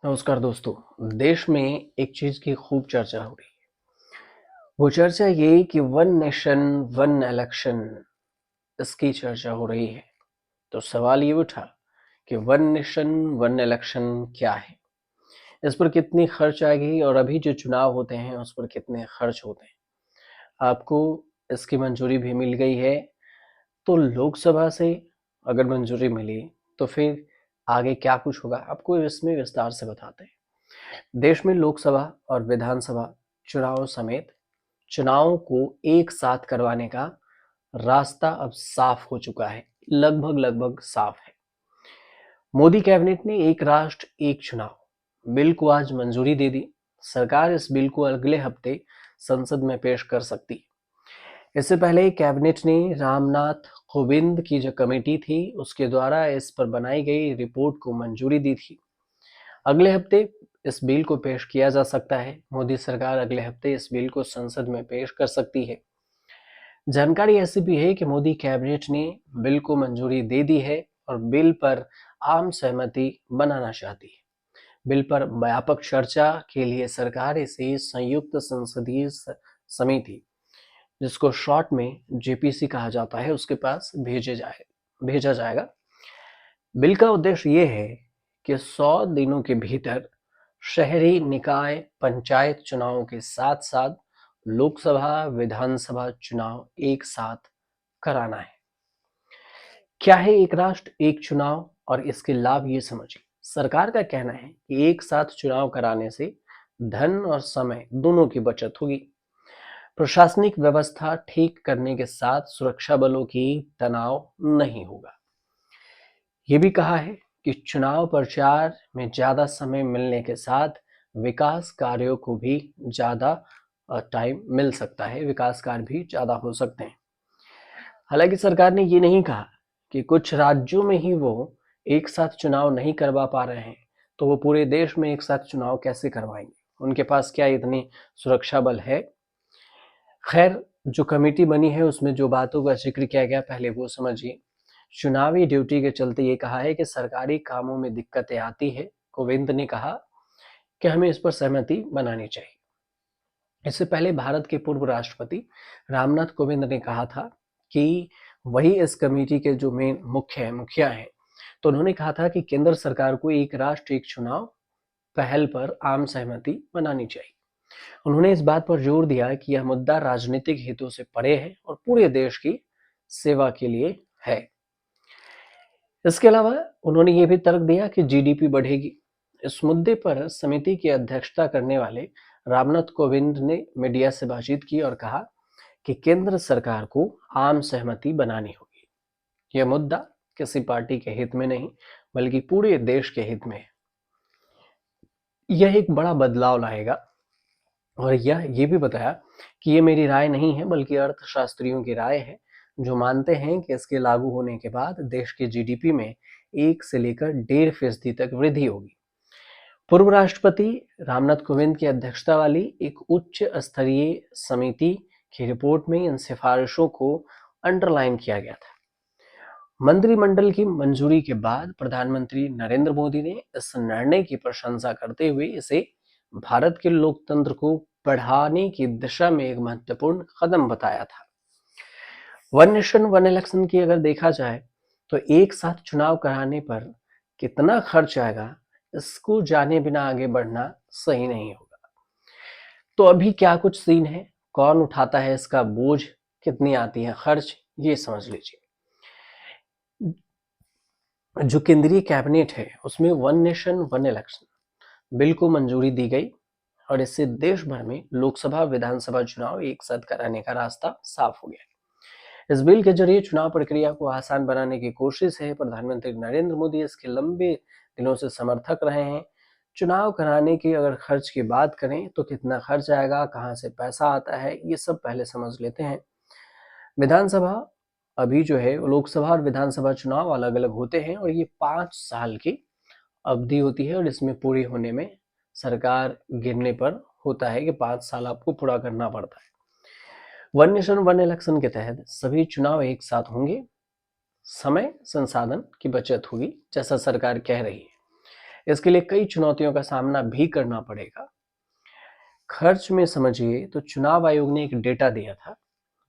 नमस्कार दोस्तों। देश में एक चीज की खूब चर्चा हो रही है। वो चर्चा ये कि वन नेशन वन इलेक्शन, इसकी चर्चा हो रही है। तो सवाल ये उठा कि वन नेशन वन इलेक्शन क्या है, इस पर कितनी खर्च आएगी और अभी जो चुनाव होते हैं उस पर कितने खर्च होते हैं। आपको इसकी मंजूरी भी मिल गई है, तो लोकसभा से अगर मंजूरी मिली तो फिर आगे क्या कुछ होगा, आपको इसमें विस्तार से बताते हैं। देश में लोकसभा और विधानसभा चुनाव समेत चुनावों को एक साथ करवाने का रास्ता अब साफ हो चुका है, लगभग साफ है। मोदी कैबिनेट ने एक राष्ट्र एक चुनाव बिल को आज मंजूरी दे दी। सरकार इस बिल को अगले हफ्ते संसद में पेश कर सकती है। इससे पहले कैबिनेट ने रामनाथ कोविंद की जो कमेटी थी उसके द्वारा इस पर बनाई गई रिपोर्ट को मंजूरी दी थी। अगले हफ्ते इस बिल को पेश किया जा सकता है। मोदी सरकार अगले हफ्ते इस बिल को संसद में पेश कर सकती है। जानकारी ऐसी भी है कि मोदी कैबिनेट ने बिल को मंजूरी दे दी है और बिल पर आम सहमति बनाना चाहती है। बिल पर व्यापक चर्चा के लिए सरकार इसे संयुक्त संसदीय समिति, जिसको शॉर्ट में जेपीसी कहा जाता है, उसके पास भेजा जाएगा। बिल का उद्देश्य ये है कि 100 दिनों के भीतर शहरी निकाय पंचायत चुनावों के साथ साथ लोकसभा विधानसभा चुनाव एक साथ कराना है। क्या है एक राष्ट्र एक चुनाव और इसके लाभ, ये समझिए। सरकार का कहना है कि एक साथ चुनाव कराने से धन और समय दोनों की बचत होगी। प्रशासनिक व्यवस्था ठीक करने के साथ सुरक्षा बलों की तनाव नहीं होगा। ये भी कहा है कि चुनाव प्रचार में ज्यादा समय मिलने के साथ विकास कार्यों को भी ज्यादा टाइम मिल सकता है, विकास कार्य भी ज्यादा हो सकते हैं। हालांकि सरकार ने ये नहीं कहा कि कुछ राज्यों में ही वो एक साथ चुनाव नहीं करवा पा रहे हैं तो वो पूरे देश में एक साथ चुनाव कैसे करवाएंगे, उनके पास क्या इतनी सुरक्षा बल है। खैर, जो कमेटी बनी है उसमें जो बातों का जिक्र किया गया पहले वो समझिए। चुनावी ड्यूटी के चलते ये कहा है कि सरकारी कामों में दिक्कतें आती है। कोविंद ने कहा कि हमें इस पर सहमति बनानी चाहिए। इससे पहले भारत के पूर्व राष्ट्रपति रामनाथ कोविंद ने कहा था कि वही इस कमेटी के जो मेन मुखिया हैं, तो उन्होंने कहा था कि केंद्र सरकार को एक राष्ट्र एक चुनाव पहल पर आम सहमति बनानी चाहिए। उन्होंने इस बात पर जोर दिया कि यह मुद्दा राजनीतिक हितों से परे है और पूरे देश की सेवा के लिए है। इसके अलावा उन्होंने ये भी तर्क दिया कि जीडीपी बढ़ेगी। इस मुद्दे पर समिति की अध्यक्षता करने वाले रामनाथ कोविंद ने मीडिया से बातचीत की और कहा कि केंद्र सरकार को आम सहमति बनानी होगी। यह मुद्दा किसी पार्टी के हित में नहीं बल्कि पूरे देश के हित में है। यह एक बड़ा बदलाव लाएगा और यह ये भी बताया कि ये मेरी राय नहीं है बल्कि अर्थशास्त्रियों की राय है, जो मानते हैं कि इसके लागू होने के बाद देश के जीडीपी में 1 से लेकर 1.5% तक वृद्धि होगी। पूर्व राष्ट्रपति रामनाथ कोविंद की अध्यक्षता वाली एक उच्च स्तरीय समिति की रिपोर्ट में इन सिफारिशों को अंडरलाइन किया गया था। मंत्रिमंडल की मंजूरी के बाद प्रधानमंत्री नरेंद्र मोदी ने इस निर्णय की प्रशंसा करते हुए इसे भारत के लोकतंत्र को बढ़ाने की दिशा में एक महत्वपूर्ण कदम बताया था। वन नेशन वन इलेक्शन की अगर देखा जाए तो एक साथ चुनाव कराने पर कितना खर्च आएगा, इसको जाने बिना आगे बढ़ना सही नहीं होगा। तो अभी क्या कुछ सीन है, कौन उठाता है इसका बोझ, कितनी आती है खर्च, ये समझ लीजिए। जो केंद्रीय कैबिनेट है उसमें one nation one election bill को मंजूरी दी गई और इससे देश भर में लोकसभा विधानसभा चुनाव एक साथ कराने का रास्ता साफ हो गया। इस बिल के जरिए चुनाव प्रक्रिया को आसान बनाने की कोशिश है। प्रधानमंत्री नरेंद्र मोदी इसके लंबे दिनों से समर्थक रहे हैं। चुनाव कराने की अगर खर्च की बात करें तो कितना खर्च आएगा, कहाँ से पैसा आता है, ये सब पहले समझ लेते हैं। विधानसभा अभी जो है, लोकसभा और विधानसभा चुनाव अलग अलग होते हैं और ये 5 साल की अवधि होती है और इसमें पूरी होने में सरकार गिरने पर होता है कि 5 साल आपको पूरा करना पड़ता है। वन नेशन वन इलेक्शन के तहत सभी चुनाव एक साथ होंगे, समय संसाधन की बचत होगी, जैसा सरकार कह रही है। इसके लिए कई चुनौतियों का सामना भी करना पड़ेगा। खर्च में समझिए तो चुनाव आयोग ने एक डेटा दिया था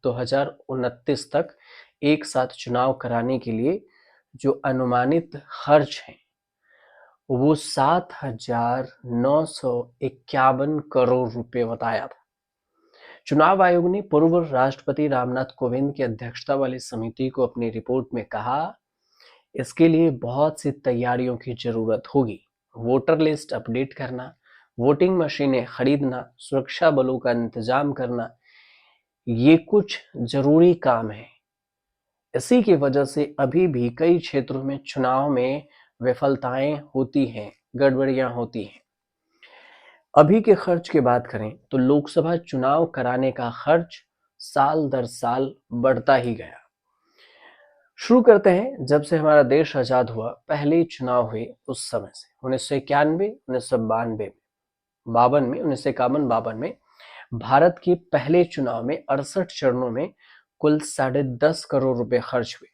2029 तक एक साथ चुनाव कराने के लिए जो अनुमानित खर्च हैं वो 7,951 करोड़ रुपए बताया था। चुनाव आयोग ने पूर्व राष्ट्रपति रामनाथ कोविंद की अध्यक्षता वाली समिति को अपनी रिपोर्ट में कहा, इसके लिए बहुत सी तैयारियों की जरूरत होगी। वोटर लिस्ट अपडेट करना, वोटिंग मशीनें खरीदना, सुरक्षा बलों का इंतजाम करना, ये कुछ जरूरी काम है। इसी की वजह से अभी भी कई क्षेत्रों में चुनाव में विफलताएं होती हैं, गड़बड़ियां होती हैं। अभी के खर्च की बात करें तो लोकसभा चुनाव कराने का खर्च साल दर साल बढ़ता ही गया। शुरू करते हैं जब से हमारा देश आजाद हुआ, पहले चुनाव हुए उस समय से 1991, 1992 में 1951-52 में भारत के पहले चुनाव में 68 चरणों में कुल 10.5 करोड़ रुपए खर्च हुए।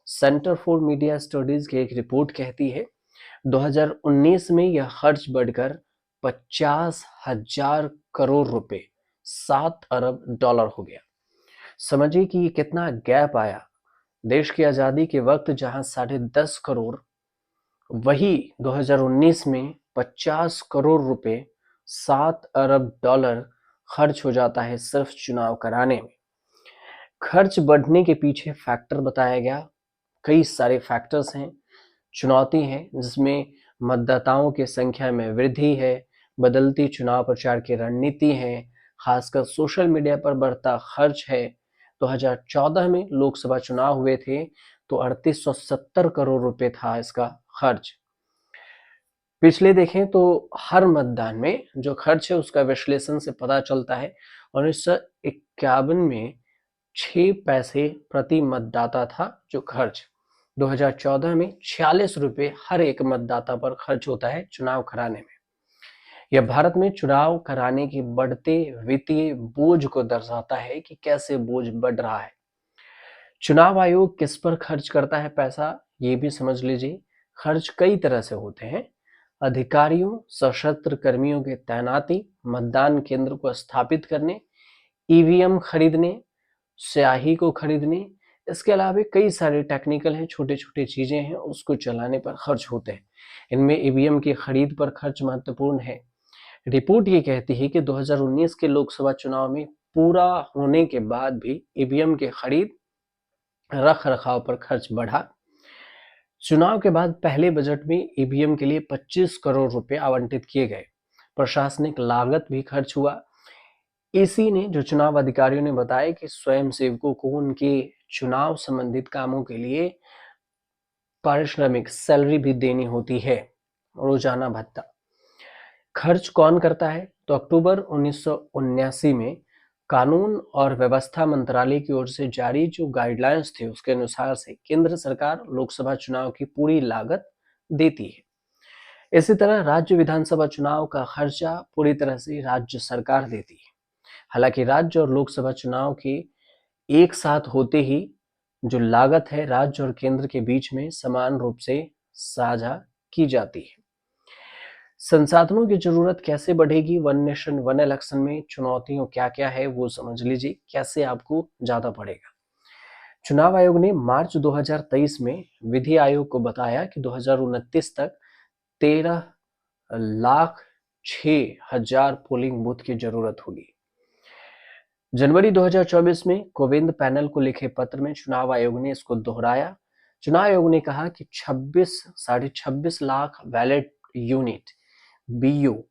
सेंटर फॉर मीडिया स्टडीज की एक रिपोर्ट कहती है 2019 में यह खर्च बढ़कर 50,000 करोड़ रुपए, 7 अरब डॉलर हो गया। समझिए कि ये कितना गैप आया। देश की आजादी के वक्त जहां 10.5 करोड़, वही 2019 में 50 करोड़ रुपए, 7 अरब डॉलर खर्च हो जाता है सिर्फ चुनाव कराने में। खर्च बढ़ने के पीछे फैक्टर बताया गया, कई सारे फैक्टर्स हैं। चुनौती है जिसमें मतदाताओं की संख्या में वृद्धि है, बदलती चुनाव प्रचार की रणनीति है, खासकर सोशल मीडिया पर बढ़ता खर्च है। 2014 में लोकसभा चुनाव हुए थे तो 3870 करोड़ रुपए था इसका खर्च। पिछले देखें तो हर मतदान में जो खर्च है उसका विश्लेषण से पता चलता है 1951 में 6 पैसे प्रति मतदाता था जो खर्च। 2014 में 46 रुपए हर एक मतदाता पर खर्च होता है चुनाव कराने में। यह भारत में चुनाव कराने के बढ़ते वित्तीय बोझ को दर्शाता है कि कैसे बोझ बढ़ रहा है। चुनाव आयोग किस पर खर्च करता है पैसा, ये भी समझ लीजिए। खर्च कई तरह से होते हैं। अधिकारियों, सशस्त्र कर्मियों की तैनाती, मतदान केंद्र को स्थापित करने, ईवीएम खरीदने, स्याही को खरीदने, इसके अलावा कई सारे टेक्निकल हैं, छोटे छोटे चीजें हैं, उसको चलाने पर खर्च होते हैं। इनमें ईवीएम की खरीद पर खर्च महत्वपूर्ण है। रिपोर्ट ये कहती है कि 2019 के लोकसभा चुनाव में पूरा होने के बाद भी ईवीएम की खरीद, रख रखाव पर खर्च बढ़ा। चुनाव के बाद पहले बजट में ईवीएम के लिए 25 करोड़ रुपए आवंटित किए गए। प्रशासनिक लागत भी खर्च हुआ। इसी ने जो चुनाव अधिकारियों ने बताया कि स्वयं सेवकों को उनके चुनाव संबंधित कामों के लिए पारिश्रमिक सैलरी भी देनी होती है, रोजाना भत्ता। खर्च कौन करता है तो अक्टूबर 1979 में कानून और व्यवस्था मंत्रालय की ओर से जारी जो गाइडलाइंस थे उसके अनुसार से केंद्र सरकार लोकसभा चुनाव की पूरी लागत देती है। इसी तरह राज्य विधानसभा चुनाव का खर्चा पूरी तरह से राज्य सरकार देती है। हालांकि राज्य और लोकसभा चुनाव के एक साथ होते ही जो लागत है राज्य और केंद्र के बीच में समान रूप से साझा की जाती है। संसाधनों की जरूरत कैसे बढ़ेगी वन नेशन वन इलेक्शन में, चुनौतियों क्या क्या है वो समझ लीजिए, कैसे आपको ज्यादा पड़ेगा। चुनाव आयोग ने मार्च 2023 में विधि आयोग को बताया कि 2029 तक 13,06,000 पोलिंग बूथ की जरूरत होगी। जनवरी 2024 में कोविंद पैनल को लिखे पत्र में चुनाव आयोग ने इसको दोहराया। चुनाव आयोग ने कहा कि 26 लाख बैलेट यूनिट बीयू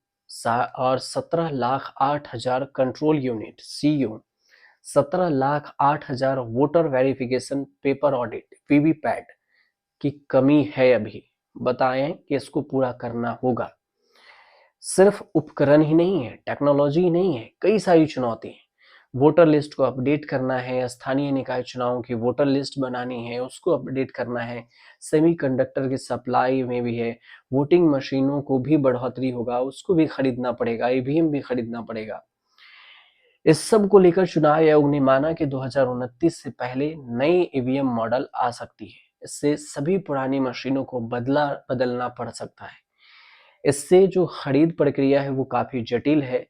और 17,08,000 control unit CU, 17,08,000 voter verification paper audit VVPAT की कमी है। अभी बताएं कि इसको पूरा करना होगा। सिर्फ उपकरण ही नहीं है, टेक्नोलॉजी ही नहीं है, कई सारी चुनौती है। वोटर लिस्ट को अपडेट करना है, स्थानीय निकाय चुनावों की वोटर लिस्ट बनानी है, उसको अपडेट करना है, सेमीकंडक्टर की सप्लाई में भी है, वोटिंग मशीनों को भी बढ़ोतरी होगा, उसको भी खरीदना पड़ेगा, ईवीएम भी खरीदना पड़ेगा। इस सब को लेकर चुनाव आयोग ने माना कि 2029 से पहले नई ईवीएम मॉडल आ सकती है। इससे सभी पुरानी मशीनों को बदलना पड़ सकता है। इससे जो खरीद प्रक्रिया है वो काफ़ी जटिल है।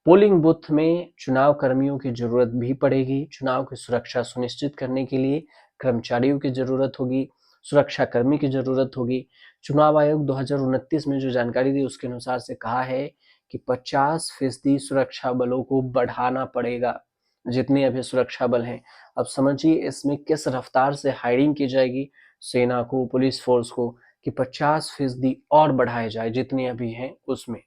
पोलिंग बूथ में चुनाव कर्मियों की ज़रूरत भी पड़ेगी। चुनाव की सुरक्षा सुनिश्चित करने के लिए कर्मचारियों की ज़रूरत होगी, सुरक्षाकर्मी की ज़रूरत होगी। चुनाव आयोग 2029 में जो जानकारी दी उसके अनुसार से कहा है कि 50% सुरक्षा बलों को बढ़ाना पड़ेगा, जितने अभी सुरक्षा बल हैं। अब समझिए इसमें किस रफ्तार से हायरिंग की जाएगी सेना को, पुलिस फोर्स को, कि 50% और बढ़ाए जाए जितने अभी हैं उसमें।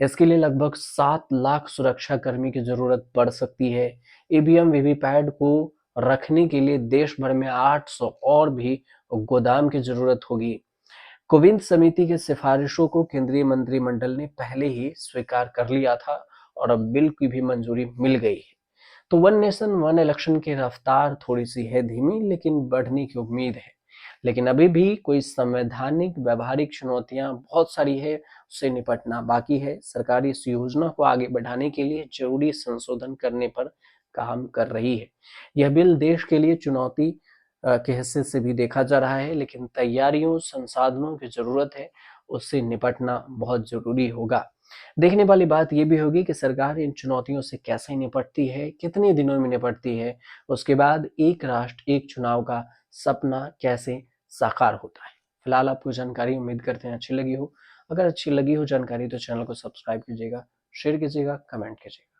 इसके लिए लगभग 7 लाख सुरक्षा कर्मी की जरूरत पड़ सकती है। ईवीएम वीवीपैट को रखने के लिए देश भर में 800 और भी गोदाम की जरूरत होगी। कोविंद समिति की सिफारिशों को केंद्रीय मंत्रिमंडल ने पहले ही स्वीकार कर लिया था और अब बिल की भी मंजूरी मिल गई है। तो वन नेशन वन इलेक्शन की रफ्तार थोड़ी सी है धीमी, लेकिन बढ़ने की उम्मीद है। लेकिन अभी भी कोई संवैधानिक व्यवहारिक चुनौतियां बहुत सारी है, उससे निपटना बाकी है। सरकार इस योजना को आगे बढ़ाने के लिए जरूरी संशोधन करने पर काम कर रही है। यह बिल देश के लिए चुनौती के हिस्से से भी देखा जा रहा है, लेकिन तैयारियों संसाधनों की जरूरत है, उससे निपटना बहुत जरूरी होगा। देखने वाली बात यह भी होगी कि सरकार इन चुनौतियों से कैसे निपटती है, कितने दिनों में निपटती है, उसके बाद एक राष्ट्र एक चुनाव का सपना कैसे साकार होता है। फिलहाल आपको जानकारी उम्मीद करते हैं अच्छी लगी हो। अगर अच्छी लगी हो जानकारी तो चैनल को सब्सक्राइब कीजिएगा, शेयर कीजिएगा, कमेंट कीजिएगा।